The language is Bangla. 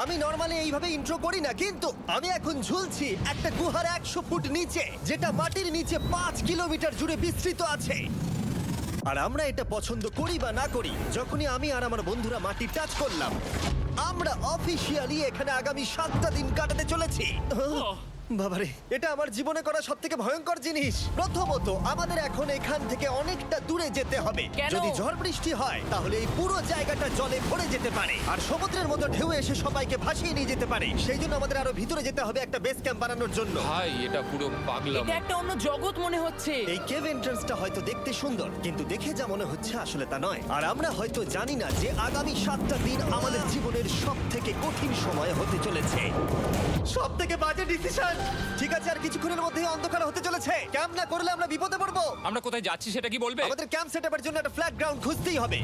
আমি নরমালি এইভাবে ইন্ট্রো করি না, কিন্তু আমি এখন ঝুলছি একটা গুহার 100 ফুট নিচে, যেটা মাটির নিচে 5 কিলোমিটার জুড়ে বিস্তৃত আছে। আর আমরা এটা পছন্দ করি বা না করি, যখনই আমি আর আমার বন্ধুরা মাটি টাচ করলাম, আমরা অফিসিয়ালি এখানে আগামী 7টা দিন কাটাতে চলেছি। বাবারে, এটা আমার জীবনে করা সবথেকে ভয়ঙ্কর জিনিস। প্রথমত, আমাদের এখন এখান থেকে অনেকটা দূরে যেতে হবে। কেন? যদি ঝড় বৃষ্টি হয় তাহলে এই পুরো জায়গাটা জলে ভরে যেতে পারে, আর সমুদ্রের মতো ঢেউ এসে সবাইকে ভাসিয়ে নিয়ে যেতে পারে। সেই জন্য আমাদের আরো ভিতরে যেতে হবে একটা বেস ক্যাম্প বানানোর জন্য। ভাই এটা পুরো পাগলাম। এটা একটা অন্য জগৎ মনে হচ্ছে। এই কেভ এন্ট্রান্সটা হয়তো দেখতে সুন্দর, কিন্তু দেখে যা মনে হচ্ছে আসলে তা নয়। আর আমরা হয়তো জানি না যে আগামী 7টা দিন আমাদের জীবনের সব থেকে কঠিন সময় হতে চলেছে। সব থেকে বাজে ডিসিশন। ঠিক আছে, আর কিছুক্ষণের মধ্যেই অন্ধকার হতে চলেছে। ক্যাম্প না করলে আমরা বিপদে পড়বো। আমরা কোথায় যাচ্ছি সেটা কি বলবে? আমাদের ক্যাম্প সেটআপের জন্য একটা ফ্ল্যাট গ্রাউন্ড খুঁজতেই হবে।